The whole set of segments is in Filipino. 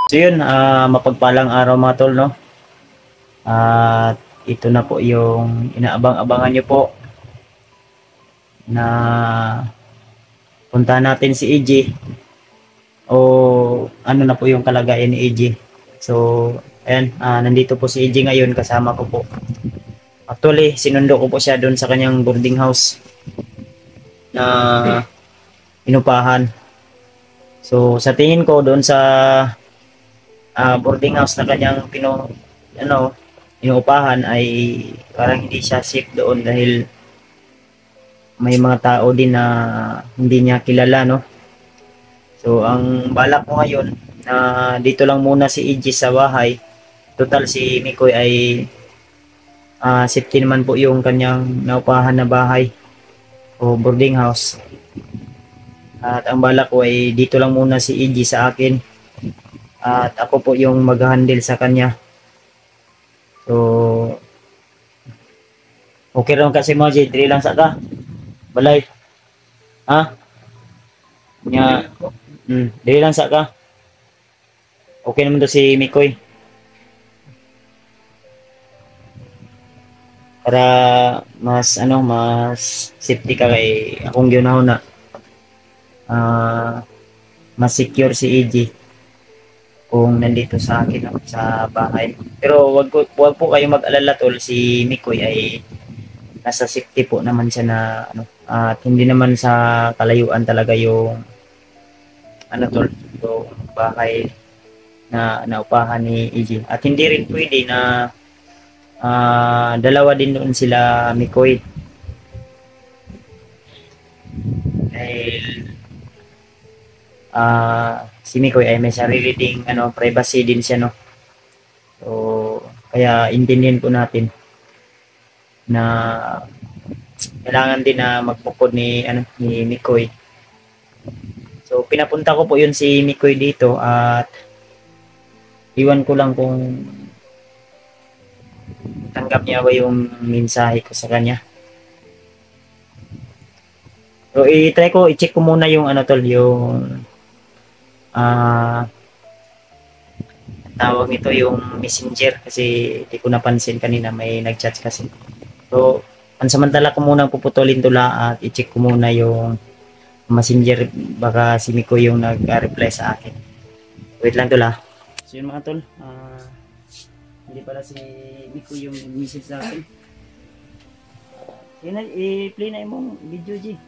So yun, mapagpalang araw mga tol, no? At ito na po yung inaabang-abangan nyo po na punta natin si EJ o ano na po yung kalagayan ni EJ. So, ayan, nandito po si EJ ngayon, kasama ko po. Actually, sinundo ko po siya doon sa kanyang boarding house na inupahan. So, sa tingin ko doon sa boarding house na kanyang inuupahan ay parang hindi siya safe doon dahil may mga tao din na hindi niya kilala, no? So, ang balak ko ngayon na dito lang muna si EJ sa bahay. Total si Mikoy ay safety naman po yung kanyang naupahan na bahay o boarding house. At ang balak ko ay dito lang muna si EJ sa akin. At ako po yung mag-handle sa kanya. So, okay rin kasi mo, Jay. Dili lang sa ka. Balay. Ha? Nya, dili lang sa ka. Okay naman to si Mikoy. Para mas safety ka kay akong ginaw na. Mas secure si EJ kung nandito sa akin sa bahay. Pero wag po kayo mag-alala tol, si Mikoy ay nasa safety po naman siya na at hindi naman sa kalayuan talaga yung tol, yung bahay na naupahan ni EJ. At hindi rin pwede na dalawa din doon sila Mikoy. Dahil si Mikoy ay may sarili ding privacy din siya, no. So kaya intindihin po natin na kailangan din na magbukod ni Mikoy. So pinapunta ko po yun si Mikoy dito at iwan ko lang kung tanggap niya ba yung mensahe ko sa kanya. So i-try ko, i-check ko muna yung tol, yung tawag nito yung messenger kasi di ko napansin kanina may nag-chat kasi. So pansamantala ko muna puputulin tula at i-check ko muna yung messenger, baka si Miko yung nag-reply sa akin. Wait lang tula. So yun mga tol, hindi pala si Miko yung nag-message sa akin. Yun na, i-play na yung video, G.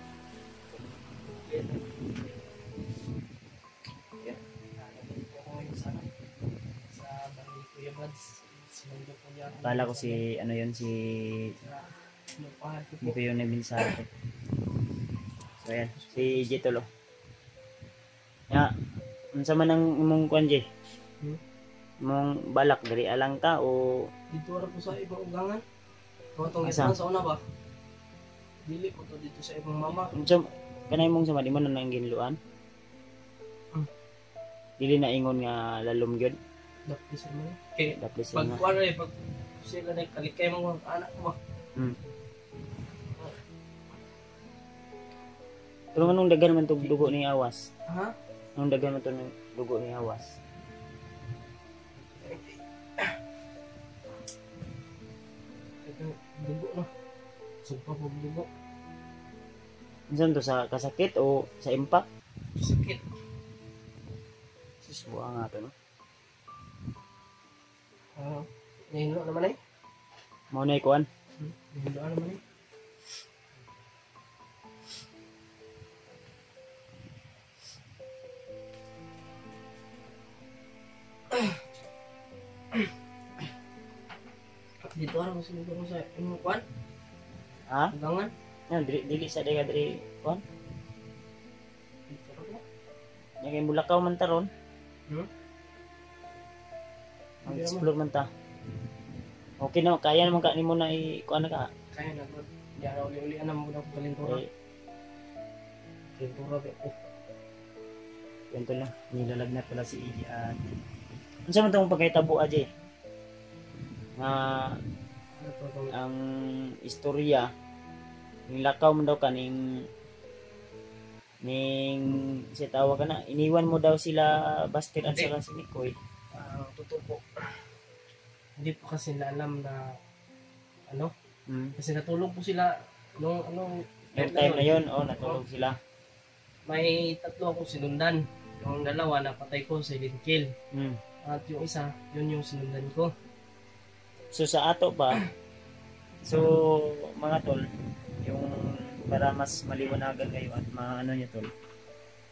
Kala ko si hindi ko yung namin sa akin. So ayan, si J Tolo. Ya, unsa man ang imong kuan, J? Imong balak diri alang ka o dito ra ko sa ibang ugangan? Totong ito sa una ba? Dili ko to dito sa ibang mama. Unsa kanay mong sama di man nang ginluan? Dili na ingon nga lalom gyud. Dapis man. Okay, dapis pag kuan ray pag sila na kalikay mo anak ko ba? Pero anong dagan man tong dugo ni awas? Ha? Anong dagan man tong dugo ni awas? Dugo na. Sugpa po dugo. Minsan to sa kasakit o sa impact? Sakit. Susbuha nga to, no? Nahilo naman eh. Mao na ikuan. Nahilo naman eh. Dito ara mo sinugod mo sa imong kuan? Ha? Ugangan? Yan, dili sa dega diri kuan. Dito ra ko. Yang Bulakaw man taron. Mag-explore man ta. Okay na, kaya naman ka nimo na kuan ka. Kaya na bro. Di ara uli-uli ana mo na kalintura. Kalintura ba ko. Yan to lang, nilalagnat pala si Iggy at unsa man tong pagkahitabo aje nga ang istorya ning lakaw mo daw kaning ning si tawa ka na iniwan mo daw sila Bastir at saka si Mikoy. totoo po. Hindi po kasi na alam na ano, kasi natulog po sila nung Yung time na yun, natulog sila. may 3 akong sinundan. Yung 2 napatay ko sa silent kill. Mm. At yung isa, yun yung sinundan ko. So sa ato pa, so mga tol, yung para mas maliwanagan kayo at maano nyo tol,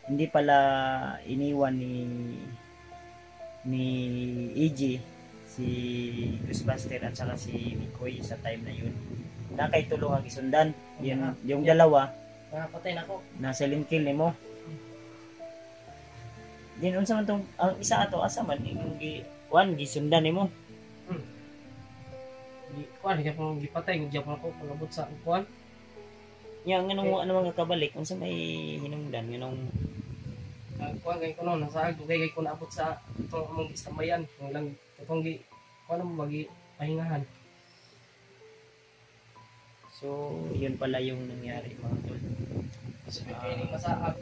hindi pala iniwan ni EG si Ghostbuster at saka si Mikoy sa time na yun. Nakay tulong ang isundan. Yung dalawa, Nakapatay na ako. nasa silent kill nimo. Din unsa man tong ang isa ato asa man yung gisundan nimo. Kuan, hindi ko gipatay. Hindi ko pangabot sa kuan. Yang nganong ano mga kabalik unsa may hinungdan nganong Kuan kay ko no, nasa agdugay kay ko naabot sa itong among istambayan. Yung lang itong kuan mo magi pahingahan. so yun pala yung nangyari mga tol. Kasi kay ni masaag.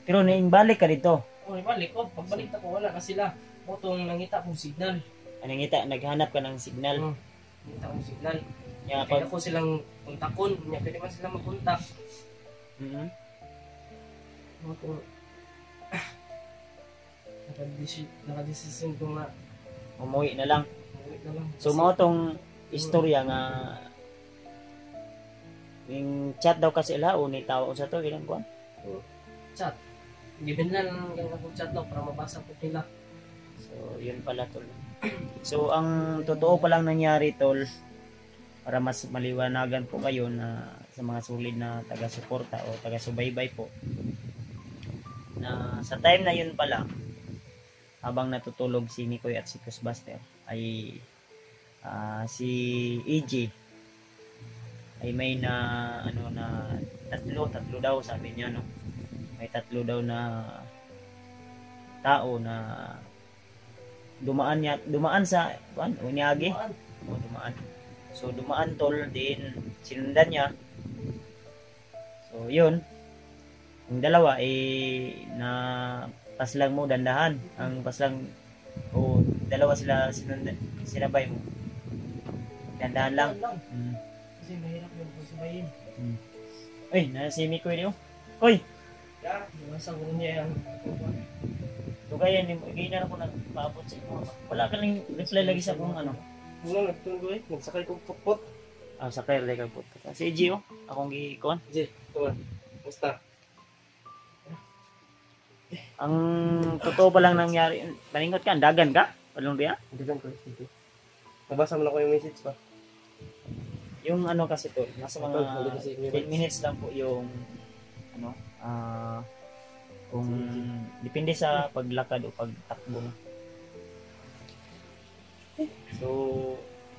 Pero balik ka dito. Balik ko. Pagbalik ko, wala na sila. Motong nangita kong signal. Anong kita naghanap ka ng signal. Nangita kong signal. Kaya Kaya ako silang kontakon. Pwede man silang mag-contact. Motong nakadesisyon ko nga. umuwi na lang. Ulit na lang. So mao tong istorya nga yung chat daw kasi lao ni tao sa to ilang kuan. Chat. Given lang yung nag-chat daw para mabasa po nila. So yun pala tol. So ang totoo pa lang nangyari tol, para mas maliwanagan po kayo na sa mga sulit na taga-suporta o taga-subaybay po, na sa time na yun pala habang natutulog si Mikoy at si Ghostbuster ay si EG ay may na tatlo daw sabi niya, no, may 3 daw na tao na dumaan sa unyagi. Dumaan. So dumaan tol din, sinundan niya. So yun, yung dalawa na paslang mo dandahan, ang paslang dalawa sila sinabay mo. Dandahan lang. Kasi mahirap yung pagsabayin. Uy, nasi Mikoy niyo. Hoy, Nasa ko niya yung tugayan ni na ako nagpaabot sa inyo. Wala ka lang reply lagi sa kung ano. Wala, nagtunggo nagsakay kong putput. Sa kayo lagi kag puto. Si Gio, akong gikuan. Tuwan, musta? Ang totoo pa lang nangyari, paningot ka, dagan ka? Palong diya? Hindi lang ko. Nabasa mo na ko yung message pa. Yung ano kasi to, nasa mga 10 minutes lang po yung kung depende sa paglakad o pagtakbo. So,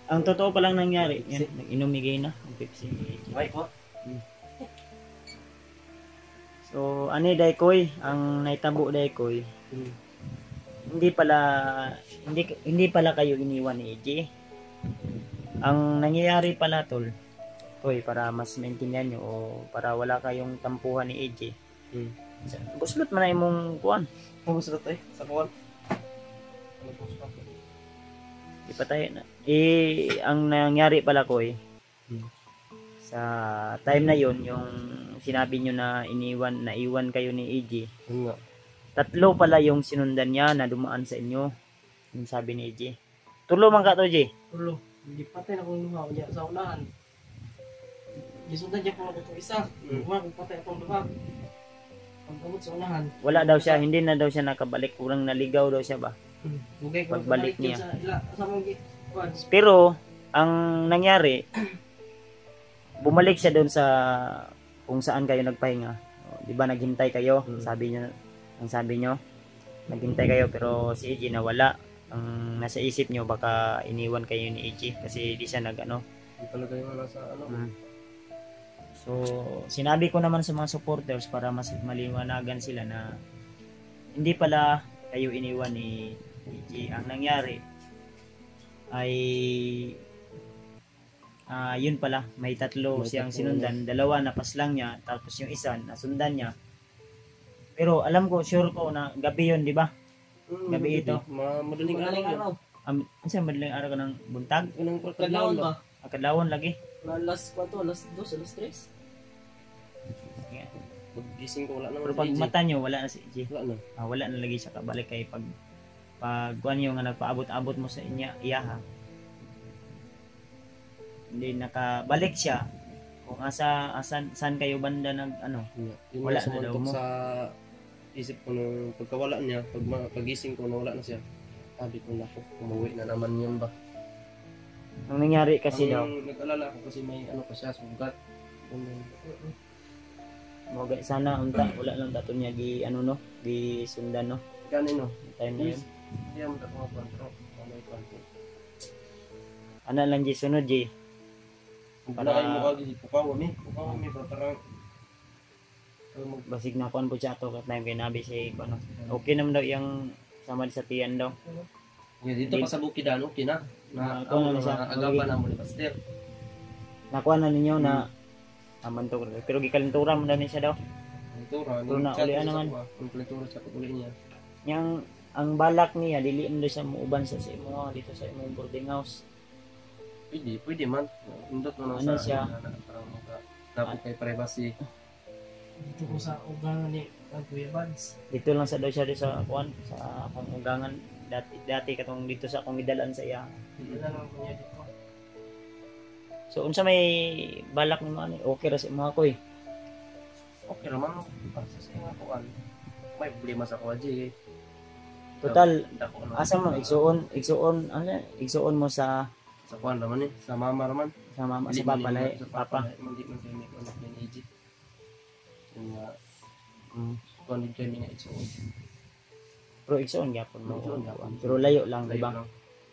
ang totoo pa lang nangyari, yan, nag-inumigay na ang Pepsi. Okay po. So, ani Daykoy, ang naitabo Daykoy, hindi pala kayo iniwan ni EJ. Ang nangyayari pala tol, para mas maintindihan nyo o para wala kayong tampuhan ni EJ. Buslot man na imong kuan. Buslot sa kuwan. Ipatay na. Ang nangyari pala sa time na yon, yung sinabi nyo na naiwan kayo ni EJ. 3 pala yung sinundan niya na dumaan sa inyo. Yung sabi ni EJ. Tulo man ka to, EJ? Tulo. Hindi patay na kong luha niya sa unahan. Gisundan niya po ako itong isa. Patay akong luha. Pagkamot sa unahan. Wala daw siya, hindi na daw siya nakabalik. Kurang naligaw daw siya ba? Pagbalik niya. Pero, ang nangyari, bumalik siya doon sa kung saan kayo nagpahinga. Di ba naghintay kayo? Sabi nyo, naghintay kayo pero si EJ nawala. Ang nasa isip nyo baka iniwan kayo ni EJ kasi di siya Hindi pala kayo nasa So, sinabi ko naman sa mga supporters para mas maliwanagan sila na hindi pala kayo iniwan ni EJ. Ang nangyari ay yun pala, may 3 siyang sinundan, 2 napaslang niya, tapos yung isa nasundan niya. Pero alam ko, sure ko na gabi yun, di ba? Gabi ito. Madaling araw Madaling yun. araw. Ano siya, madaling araw ka ng buntag? Ganang Kadlawon ba? Kadlawon lagi. Alas 4, alas 2, alas 3. Yeah. Paggising ko, wala naman Pero si pag AJ. mata nyo, wala na si EJ. Wala na. Wala na lagi siya kabalik kay pag kuan yung nga nagpaabot-abot mo sa iyaha. Hindi nakabalik siya. Kung saan kayo banda nag ano, Yun Wala wala na daw mo. sa isip ko nung pagkawala niya, pagising ko na wala na siya. Sabi ko na ako, umuwi na naman yun ba? ang nangyari kasi daw, Ang nag-alala ako kasi may ano pa siya, sugat. mo sana unta wala lang dato niya gi ano no, gi sundan no, Ganun no? time na yun. Hindi mo ako kontrol. May kontrol. Ana lang gi sunod gi. Para kayo mo kagi, pukaw mi, parang Basig na kuan po siya to kat time kay nabi si ano. Okay naman daw yung sama sa tiyan daw. dito pa sa Bukidan, okay na. Na Ano na ako siya? na agapan na mo ni Pastor. Nakuha na ninyo na aman to pero gikalintura mo na ni siya daw. Ito ra, Pero na uli naman. kompletura sa pag-uli niya. Yang ang balak niya dili mo siya muuban sa imo dito sa imong boarding house. Pwede man. Indot mo na Ano sa siya? parang dapat kay privacy. Dito ko sa ugangan ni Kuya Bads. Dito lang sa daw siya sa kuan sa akong ugangan dati katong dito sa akong gidalan sa iya. Dito na lang ko niya dito. So unsa may balak nimo ani? Okay ra sa imo ako eh. Okay naman. Sa mga kuan. May problema sa kuan di. Total Dako na. asa mo igsuon mo sa Kuan naman sa mama raman. mama sa Hindi papa man lahi, sa papa. Hindi man kami ko na yung AJ. Yung kuan din kami nga ito. Pero igsuon gyapon mo. Igsuon gyapon. Pero layo lang di ba?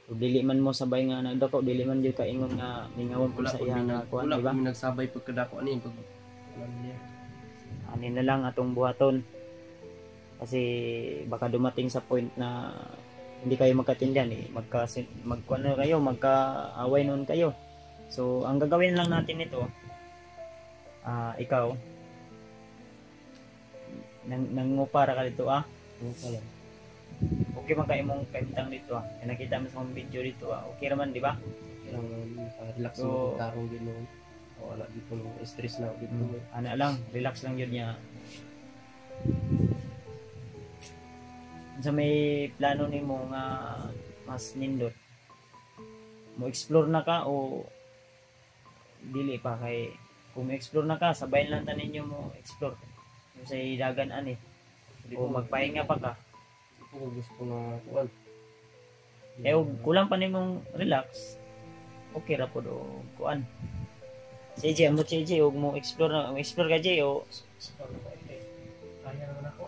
So, dili man mo sabay nga nagdako, dili man gyud kaingon nga ningawon po Wala sa ko iya nga kuan wala di ba? kami nagsabay pagkadako ani pag alam niya. Ani na lang atong buhaton. Kasi baka dumating sa point na hindi kayo magkatindihan eh. Magkuano kayo, magkaaway noon kayo. So, ang gagawin lang natin ito, ikaw, nangupara ka dito Wala. Okay man kayo mong kaimtang dito Kaya nakita mo sa mga video dito Okay naman, di ba? Kailangan relax So, mo tarong din noon. Wala dito no stress na dito. Ano lang, relax lang yun niya. Sa may plano ni mo nga mas nindot, mo explore na ka o dili pa kay kung explore na ka, sabayan lang tanin ninyo mo explore yung sa dagan ani o magpahinga pa ka. Ito ko gusto na kuan. Kulang pa nimong relax, okay ra po do kuan. Si AJ, mo si AJ, huwag mo explore ka Jay o Kaya naman ako.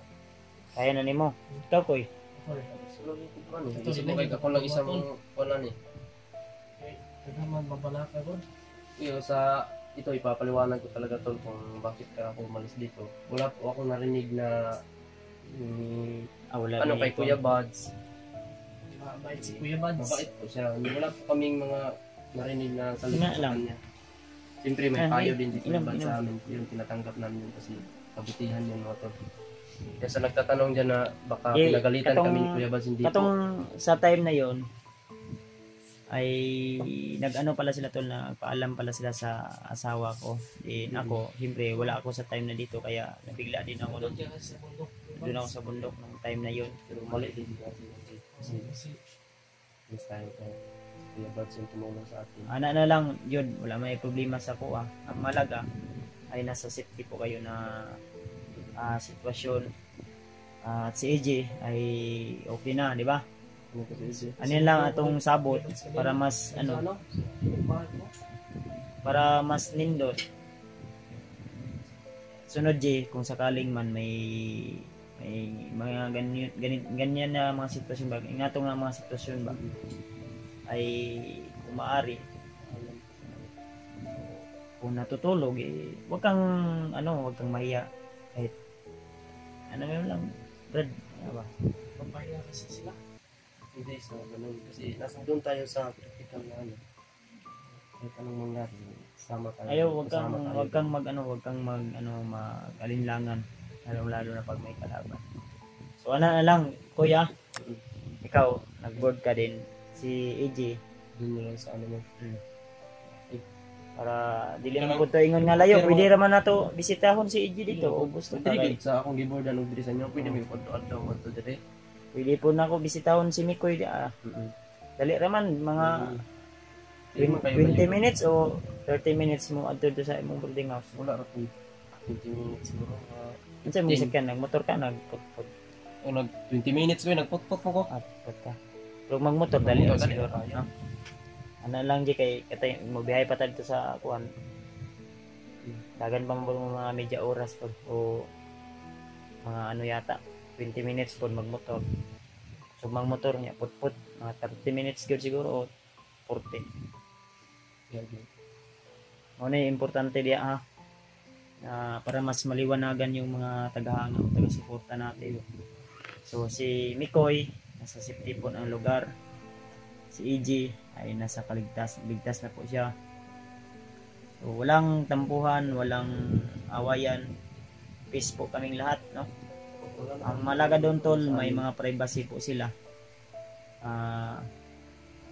kaya na nimo. Ikaw koy. Isip mo kay ako lang isang kuan ni. Kaya man mabalaka ko. Iyo sa ito ipapaliwanag ko talaga tol kung bakit ka ako umalis dito. Wala po ako narinig na Wala ano na kay ikaw. Kuya Buds. Mabait si Kuya Bads. Mabait po siya. Wala po kaming mga narinig na salita Ina sa lang. kanya. Siyempre may payo din si Kuya Inom, Buds inom. sa amin. Yun tinatanggap namin yun kasi kabutihan yun mga tol. Kaya sa nagtatanong dyan na baka pinagalitan kami ni Kuya Buds, hindi po. Katong sa time na yon ay nag-ano pala sila tol na paalam pala sila sa asawa ko. Din ako, siyempre wala ako sa time na dito kaya nabigla din ako Doon siya kasi sa bundok. doon ako sa bundok ng time na yon. Pero mali din kasi Kasi this time Kuya Buds yung tumulong sa atin. Ana na lang yun, wala may problema sa ko Ang malaga ay nasa safety po kayo na sitwasyon. At si AJ ay okay na, di ba? Ano kasi Ano yan lang atong sabot para mas para mas nindot. Sunod J, kung sakaling man may mga ganyan na mga sitwasyon ba, ingato nga mga sitwasyon ba, ay kung maaari, kung natutulog, wag kang mahiya. Kahit, lang, Brad, ano ba? papahinga kasi sila. Hindi sa ganun kasi nasa doon tayo sa critical na ano. Kahit anong mangyari, sama tayo. Ayaw, wag kang mag-alinlangan, lalo na pag may kalaban. So, ano na lang, kuya, Ikaw, nag-board ka din. Si AJ, Doon na lang sa ano mo. para dili man pud to ingon nga layo, pwede ra man nato bisitahon si AJ dito o gusto ka Pwede kay. sa akong gibordan og diri sa inyo, pwede may adto adto dire. Pwede po na ako bisitahon si Mikoy. Dali ra man mga 20 minutes o 30 minutes mo adto sa imong boarding house. Wala ra po 20 minutes siguro. Unsa mo sakyan nagmotor ka nagputput O nag 20 minutes ko nagputput mo ko. at put ka. Pero magmotor dali ra Dali siguro, ra, no? Ano lang di kay katay mo biyahe pa tad to sa kuan. Dagan pa mo mga medya oras pag o mga ano yata 20 minutes pod magmotor. So magmotor niya putput mga 30 minutes gyud siguro o 40. Ano importante diya ha na para mas maliwanagan yung mga tagahanga o taga-suporta natin. So si Mikoy nasa safety po ng lugar. Si EG ay nasa ligtas na po siya. So walang tampuhan, walang awayan. Peace po kaming lahat, no? Ang malaga doon tol, may mga privacy po sila.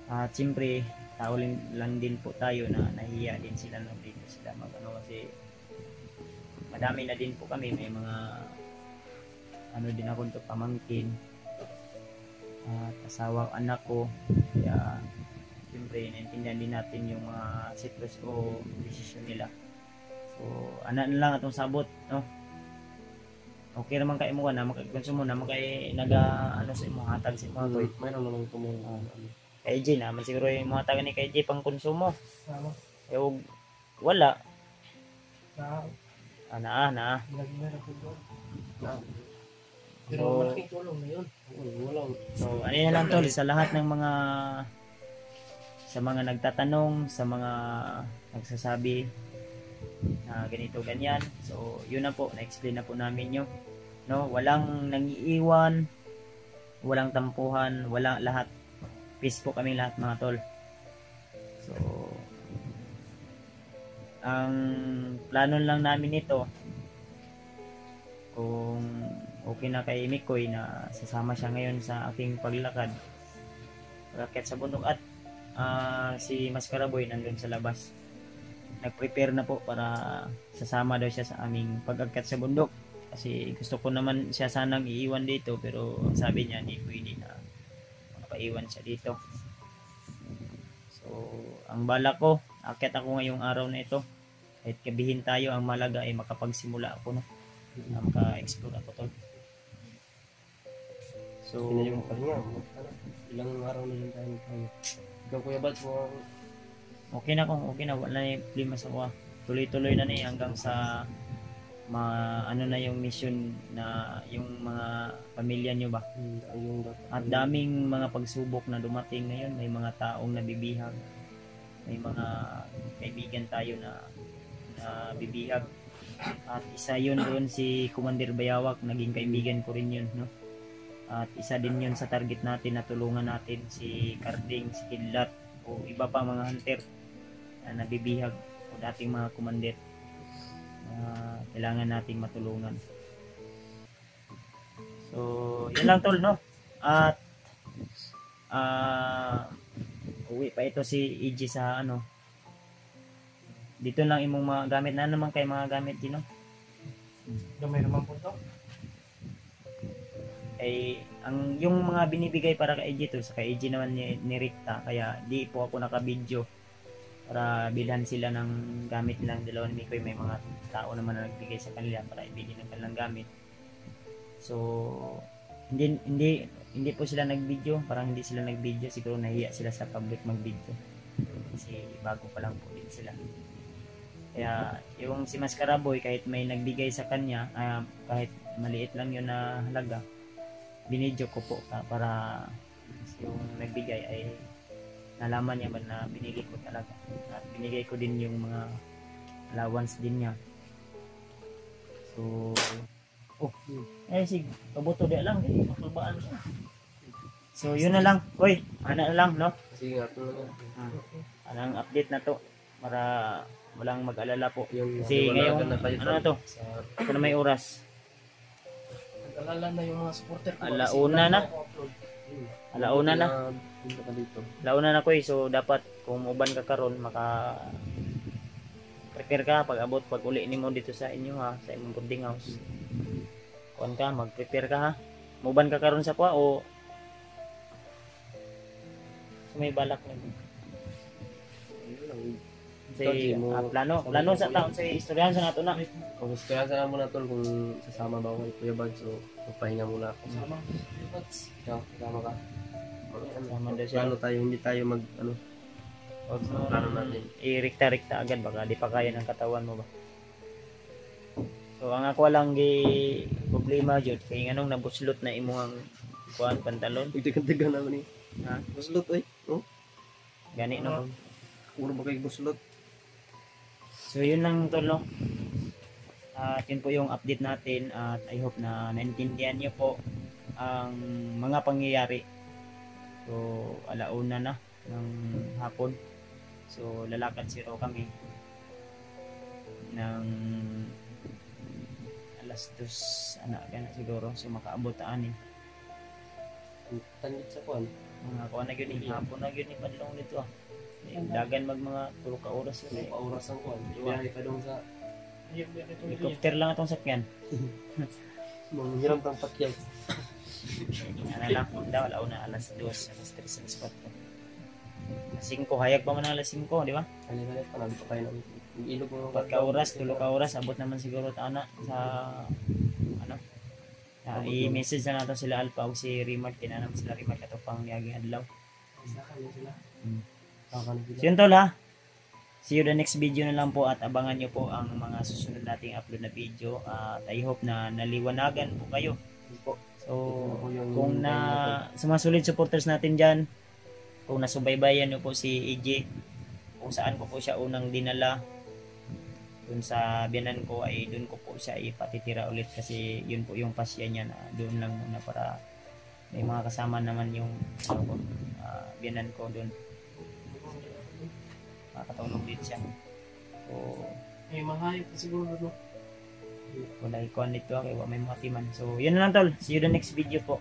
At siyempre, tao lang din po tayo na nahiya din sila na dito sila magano kasi madami na din po kami, may mga ano din ako to pamangkin at asawang anak ko, kaya siyempre naintindihan din natin yung mga sitwasyon o desisyon nila. So ana na lang atong sabot, no? Okay naman kay mo na makagkonsumo na makay naga ano sa imong hatag sa mga toy. Mayroon naman tumulong. Kay J na man siguro yung mga hatag ni kay J pang konsumo. Sama. Eh wala Na, na. ginagmera ko doon. Pero So, malaking tulong na yun. Wala. So, ano na lang tol, sa lahat ng sa mga nagtatanong, sa mga nagsasabi na ganito, ganyan. So, yun na po, na-explain na po namin yun. No, walang nangiiwan, walang tampuhan, wala lahat. Peace po kami lahat mga tol. So, ang plano lang namin ito, kung okay na kay Mikoy na sasama siya ngayon sa aking paglakad raket sa bundok at si Mascaraboy nandun sa labas, nag-prepare na po para sasama daw siya sa aming pag-akyat sa bundok kasi gusto ko naman siya sanang iiwan dito pero sabi niya hindi pwede na makapaiwan siya dito. So ang bala ko, akyat ako ngayong araw na ito kahit gabihin tayo, ang malaga ay makapagsimula ako, no? Maka-explore ako to. So, Hindi yung pahinga. Ilang araw na lang tayo tayo. Ikaw Kuya Bad mo. okay na kung okay na, wala na yung problema sa kuha. Tuloy-tuloy na na hanggang sa ano na yung mission na yung mga pamilya nyo ba. Yung At daming mga pagsubok na dumating ngayon, may mga taong nabibihag, may mga kaibigan tayo na bibihag. At isa yun doon si Commander Bayawak, naging kaibigan ko rin yun, no? At isa din yun sa target natin na tulungan natin, si Carding, si Kidlat o iba pa mga hunter na nabibihag o dating mga commander na kailangan nating matulungan. So yun lang tol, no? At uwi pa ito si EG sa ano, dito lang imong mga gamit na naman kay mga gamit din, no? Gamay naman po ito. Ay yung mga binibigay para kay EG to sa kay EG naman ni Rikta, kaya di po ako naka-video para bilhan sila ng gamit lang dalawa ni Mikoy. May mga tao naman na nagbigay sa kanila para ibili ng kanilang gamit. So hindi po sila nag-video, parang hindi sila nag-video, siguro nahiya sila sa public mag-video kasi bago pa lang po din sila. Kaya yung si Mascaraboy, kahit may nagbigay sa kanya, kahit maliit lang yun na halaga, binidyo ko po para yung nagbigay ay nalaman niya ba na binigay ko talaga, at binigay ko din yung mga allowance din niya. So sige, pabuto di lang, matulbaan siya. So yun na lang, koy, ano na lang, no? Sige nga, ito lang. Anong update na to para walang mag-alala po. Yung Kasi ngayon, na tayo ano na to? sa Ito na may oras. Nag-alala na yung mga supporter ko. Alauna na. Alauna na. Punta ka dito. Launa na ko so dapat kung uban ka karon maka prepare ka pag abot pag uli nimo dito sa inyo ha, sa imong boarding house. Kuan ka, mag-prepare ka ha. Muban ka karon sa kwa o sa may balak na say plano sa taon sa istoryahan sa nato na. Kung gusto yan sana muna tol kung sasama ba ako kay Kuya Bad, so magpahinga muna ako. Sama. Ikaw, kasama ka. Sama daw siya. Plano tayo, hindi tayo mag ano. Huwag mo Plano natin. i-rikta-rikta agad baka di pa kaya ng katawan mo ba. So ang ako lang gi problema jud kay nganong nabuslot na imong kuan pantalon. Tigdagan naman eh. Ha? Buslot eh. Oh, Gani no. puro ba kay buslot? So yun lang tol no. At yun po yung update natin at I hope na naintindihan niyo po ang mga pangyayari. So alauna na ng hapon. So lalakad si Ro kami ng alas 2 anak ka na siguro. So makaabot anin. Tanggit sa kuan. Mga kuha na yun eh. Hapon na yun eh. Padlong nito ah. Dagan mag mga 3 ka oras yun eh. Pauras ang kuan. Biyahe ka dong sa Helicopter lang itong sakyan. manghiram tang pakyaw. Ano lang po daw. Alauna alas 2, alas 3, alas 4. Alas 5. Hayag pa man alas 5. Di ba? Kali-kali pa lang pa kayo ng ilog mo. 4 ka oras, 3 ka oras. Abot naman siguro ana sa ano. I-message na natin sila Alpha o si Rimart. Tinanam sila Rimart ito pang niyaging adlaw. So yun tol ha. See you the next video na lang po at abangan nyo po ang mga susunod nating upload na video at I hope na naliwanagan po kayo. So kung na sa mga solid supporters natin dyan, kung nasubaybayan nyo po si EJ, kung saan ko po siya unang dinala dun sa biyanan ko ay dun ko po siya ipatitira ulit kasi yun po yung pasya niya na doon lang muna para may mga kasama naman yung biyanan ko dun. Makatulog din siya. So, May mahayop na siguro no. wala ikuan dito kaya may mga timan. So, yun na lang tol. See you the next video po.